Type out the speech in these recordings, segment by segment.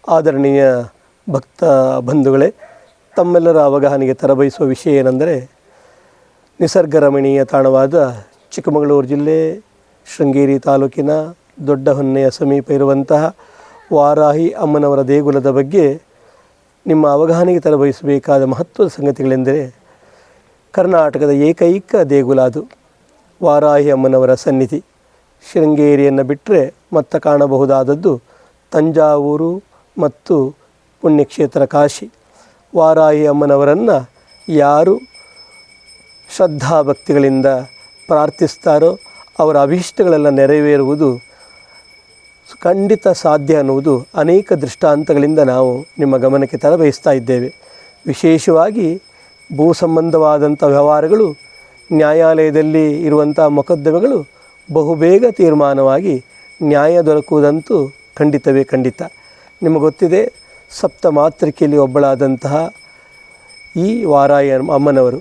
ಆದರಣೀಯ ಭಕ್ತ ಬಂಧುಗಳೇ, ತಮ್ಮೆಲ್ಲರ ಅವಗಾಹನೆಗೆ ತರಬಯಸುವ ವಿಷಯ ಏನೆಂದರೆ, ನಿಸರ್ಗ ರಮಣೀಯ ತಾಣವಾದ ಚಿಕ್ಕಮಗಳೂರು ಜಿಲ್ಲೆ ಶೃಂಗೇರಿ ತಾಲೂಕಿನ ದೊಡ್ಡ ಹೊನ್ನೆಯ ಸಮೀಪ ಇರುವಂತಹ ವಾರಾಹಿ ಅಮ್ಮನವರ ದೇಗುಲದ ಬಗ್ಗೆ ನಿಮ್ಮ ಅವಗಾಹನೆಗೆ ತರಬಯಸಬೇಕಾದ ಮಹತ್ವದ ಸಂಗತಿಗಳೆಂದರೆ, ಕರ್ನಾಟಕದ ಏಕೈಕ ದೇಗುಲ ಅದು ವಾರಾಹಿ ಅಮ್ಮನವರ ಸನ್ನಿಧಿ. ಶೃಂಗೇರಿಯನ್ನು ಬಿಟ್ಟರೆ ಮತ್ತೆ ಕಾಣಬಹುದಾದದ್ದು ತಂಜಾವೂರು ಮತ್ತು ಪುಣ್ಯಕ್ಷೇತ್ರ ಕಾಶಿ. ವಾರಾಹಿ ಅಮ್ಮನವರನ್ನು ಯಾರು ಶ್ರದ್ಧಾಭಕ್ತಿಗಳಿಂದ ಪ್ರಾರ್ಥಿಸ್ತಾರೋ ಅವರ ಅಭೀಷ್ಟಗಳೆಲ್ಲ ನೆರವೇರುವುದು ಖಂಡಿತ ಸಾಧ್ಯ ಅನ್ನುವುದು ಅನೇಕ ದೃಷ್ಟಾಂತಗಳಿಂದ ನಾವು ನಿಮ್ಮ ಗಮನಕ್ಕೆ ತರಬಯಸ್ತಾ ಇದ್ದೇವೆ. ವಿಶೇಷವಾಗಿ ಭೂ ಸಂಬಂಧವಾದಂಥ ವ್ಯವಹಾರಗಳು, ನ್ಯಾಯಾಲಯದಲ್ಲಿ ಇರುವಂಥ ಮೊಕದ್ದಮೆಗಳು ಬಹುಬೇಗ ತೀರ್ಮಾನವಾಗಿ ನ್ಯಾಯ ದೊರಕುವುದಂತೂ ಖಂಡಿತವೇ ಖಂಡಿತ. ನಿಮಗೆ ಗೊತ್ತಿದೆ, ಸಪ್ತ ಮಾತೃಕೆಯಲ್ಲಿ ಒಬ್ಬಳಾದಂತಹ ಈ ವಾರಾಹಿ ಅಮ್ಮನವರು,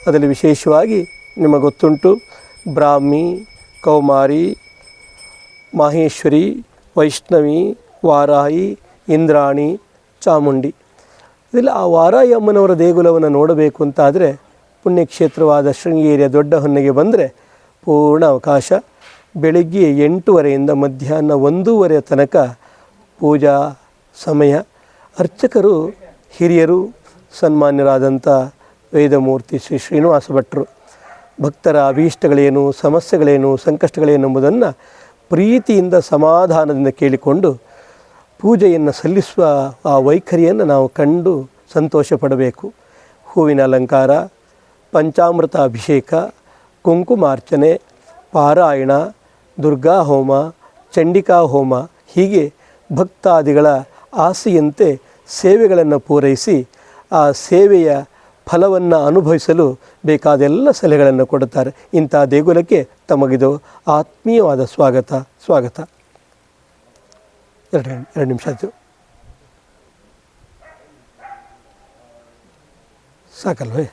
ಅದರಲ್ಲಿ ವಿಶೇಷವಾಗಿ ನಿಮಗೆ ಗೊತ್ತುಂಟು, ಬ್ರಾಹ್ಮಿ, ಕೌಮಾರಿ, ಮಾಹೇಶ್ವರಿ, ವೈಷ್ಣವಿ, ವಾರಾಹಿ, ಇಂದ್ರಾಣಿ, ಚಾಮುಂಡಿ. ಇದೆಲ್ಲ ಆ ವಾರಾಹಿ ಅಮ್ಮನವರ ದೇಗುಲವನ್ನು ನೋಡಬೇಕು ಅಂತಾದರೆ ಪುಣ್ಯಕ್ಷೇತ್ರವಾದ ಶೃಂಗೇರಿಯ ದೊಡ್ಡ ಹೊನ್ನೆಗೆ ಬಂದರೆ ಪೂರ್ಣ ಅವಕಾಶ. ಬೆಳಗ್ಗೆ 8:30ಯಿಂದ ಮಧ್ಯಾಹ್ನ 1:30 ತನಕ ಪೂಜಾ ಸಮಯ. ಅರ್ಚಕರು ಹಿರಿಯರು, ಸನ್ಮಾನ್ಯರಾದಂಥ ವೇದಮೂರ್ತಿ ಶ್ರೀ ಶ್ರೀನಿವಾಸ ಭಟ್ರು. ಭಕ್ತರ ಅಭೀಷ್ಟಗಳೇನು, ಸಮಸ್ಯೆಗಳೇನು, ಸಂಕಷ್ಟಗಳೇನೆಂಬುದನ್ನು ಪ್ರೀತಿಯಿಂದ ಸಮಾಧಾನದಿಂದ ಕೇಳಿಕೊಂಡು ಪೂಜೆಯನ್ನು ಸಲ್ಲಿಸುವ ಆ ವೈಖರಿಯನ್ನು ನಾವು ಕಂಡು ಸಂತೋಷ ಪಡಬೇಕು. ಹೂವಿನ ಅಲಂಕಾರ, ಪಂಚಾಮೃತ ಅಭಿಷೇಕ, ಕುಂಕುಮಾರ್ಚನೆ, ಪಾರಾಯಣ, ದುರ್ಗಾ ಹೋಮ, ಚಂಡಿಕಾ ಹೋಮ, ಹೀಗೆ ಭಕ್ತಾದಿಗಳ ಆಸೆಯಂತೆ ಸೇವೆಗಳನ್ನು ಪೂರೈಸಿ ಆ ಸೇವೆಯ ಫಲವನ್ನು ಅನುಭವಿಸಲು ಬೇಕಾದ ಎಲ್ಲ ಸಲಹೆಗಳನ್ನು ಕೊಡುತ್ತಾರೆ. ಇಂಥ ದೇಗುಲಕ್ಕೆ ತಮಗಿದು ಆತ್ಮೀಯವಾದ ಸ್ವಾಗತ. ಎರಡು ನಿಮಿಷ ಆಯಿತು, ಸಾಕಲ್ವೇ?